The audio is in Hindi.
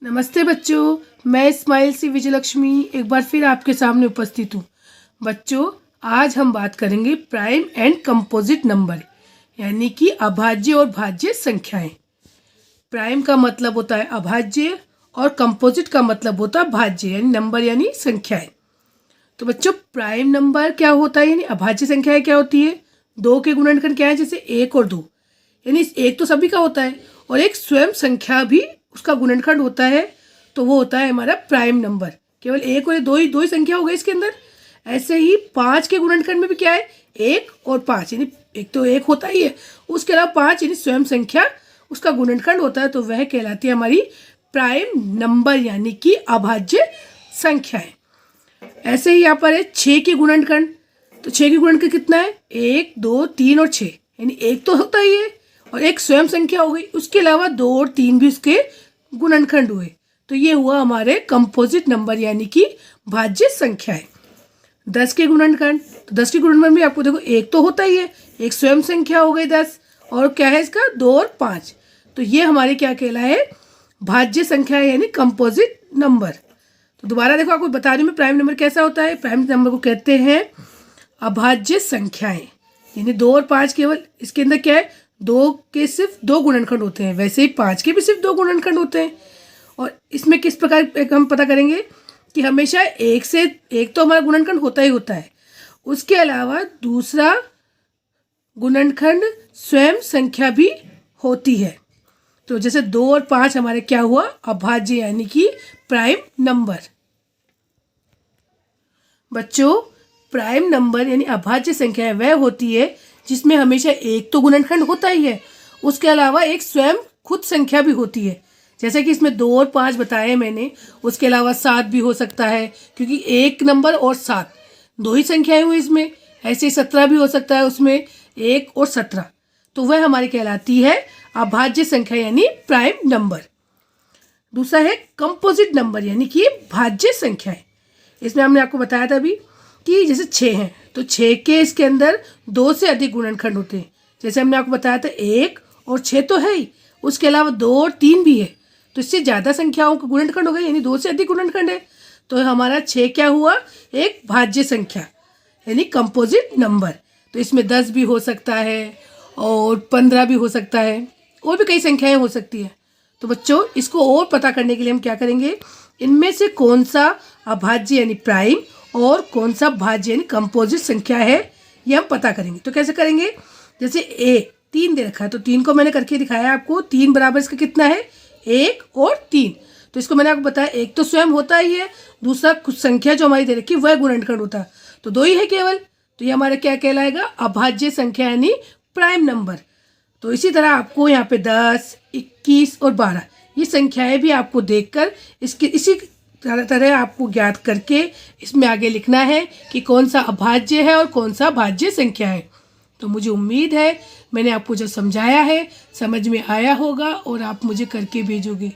नमस्ते बच्चों, मैं इस्माइल सी विजयलक्ष्मी एक बार फिर आपके सामने उपस्थित हूँ। बच्चों, आज हम बात करेंगे प्राइम एंड कंपोजिट नंबर यानी कि अभाज्य और भाज्य संख्याएं। प्राइम का मतलब होता है अभाज्य और कंपोजिट का मतलब होता है भाज्य यानी नंबर यानी संख्याएं। तो बच्चों, प्राइम नंबर क्या होता है यानी अभाज्य संख्याएं क्या होती है? दो के गुणनखंड क्या है? जैसे एक और दो, यानी एक तो सभी का होता है और एक स्वयं संख्या भी उसका गुणनखंड होता है, तो वो होता है हमारा प्राइम नंबर। केवल एक और दो ही संख्या हो गई इसके अंदर। ऐसे ही पाँच के गुणनखंड में भी क्या है? एक और पाँच, यानी एक तो एक होता ही है, उसके अलावा पाँच यानी स्वयं संख्या उसका गुणनखंड होता है, तो वह कहलाती है हमारी प्राइम नंबर यानी कि अभाज्य संख्याएं। ऐसे ही यहाँ पर है छः के गुणनखंड, तो छः के गुणनखंड कितना है? एक, दो, तीन और छः, यानी एक तो होता ही है और एक स्वयं संख्या हो गई, उसके अलावा दो और तीन भी उसके गुणनखंड हुए, तो ये हुआ हमारे कंपोजिट नंबर यानी कि भाज्य संख्याएं। 10 के गुणनखंड, तो 10 के गुणनखंड में आपको देखो एक तो होता ही है, एक स्वयं संख्या हो गई 10 और क्या है इसका? 2 और 5, तो ये हमारे क्या कहलाए? भाज्य संख्या यानी कंपोजिट नंबर। तो दोबारा देखो, आपको बता रही हूँ मैं प्राइम नंबर कैसा होता है। प्राइम नंबर को कहते हैं अभाज्य संख्याएं, यानी 2 और 5 केवल इसके अंदर क्या है? दो के सिर्फ दो गुणनखंड होते हैं, वैसे ही 5 के भी सिर्फ दो गुणनखंड होते हैं। और इसमें किस प्रकार हम पता करेंगे कि हमेशा एक से एक तो हमारा गुणनखंड होता ही होता है, उसके अलावा दूसरा गुणनखंड स्वयं संख्या भी होती है। तो जैसे 2 और 5 हमारे क्या हुआ? अभाज्य यानी कि प्राइम नंबर। बच्चों, प्राइम नंबर यानी अभाज्य संख्या वह होती है जिसमें हमेशा एक तो गुणनखंड होता ही है, उसके अलावा एक स्वयं खुद संख्या भी होती है। जैसे कि इसमें 2 और 5 बताए मैंने, उसके अलावा 7 भी हो सकता है, क्योंकि एक नंबर और 7 दो ही संख्याएं हुई इसमें। ऐसे ही 17 भी हो सकता है, उसमें 1 और 17, तो वह हमारी कहलाती है अभाज्य संख्या यानी प्राइम नंबर। दूसरा है कंपोजिट नंबर यानी कि भाज्य संख्याएं। इसमें हमने आपको बताया था अभी कि जैसे 6 हैं, तो 6 के इसके अंदर 2 से अधिक गुणनखंड होते हैं। जैसे हमने आपको बताया था 1 और 6 तो है ही, उसके अलावा 2 और 3 भी है, तो इससे ज़्यादा संख्याओं का गुणनखंड हो गए, यानी 2 से अधिक गुणनखंड है, तो हमारा 6 क्या हुआ? एक भाज्य संख्या यानी कंपोजिट नंबर। तो इसमें 10 भी हो सकता है और 15 भी हो सकता है, और भी कई संख्याएँ हो सकती हैं। तो बच्चों, इसको और पता करने के लिए हम क्या करेंगे? इनमें से कौन सा अभाज्य यानी प्राइम और कौन सा भाज्य यानी कंपोजिट संख्या है, ये हम पता करेंगे। तो कैसे करेंगे? जैसे 3 दे रखा है, तो 3 को मैंने करके दिखाया आपको। 3 बराबर इसका कितना है? 1 और 3, तो इसको मैंने आपको बताया एक तो स्वयं होता ही है, दूसरा कुछ संख्या जो हमारी दे रखी है वह गुणनखंड होता है, तो 2 ही है केवल, तो ये हमारा क्या कहलाएगा? अभाज्य संख्या यानी प्राइम नंबर। तो इसी तरह आपको यहाँ पे 10, 21 और 12 ये संख्याएं भी आपको देखकर इसी तरह आपको ज्ञात करके इसमें आगे लिखना है कि कौन सा अभाज्य है और कौन सा भाज्य संख्या है। तो मुझे उम्मीद है मैंने आपको जो समझाया है समझ में आया होगा और आप मुझे करके भेजोगे।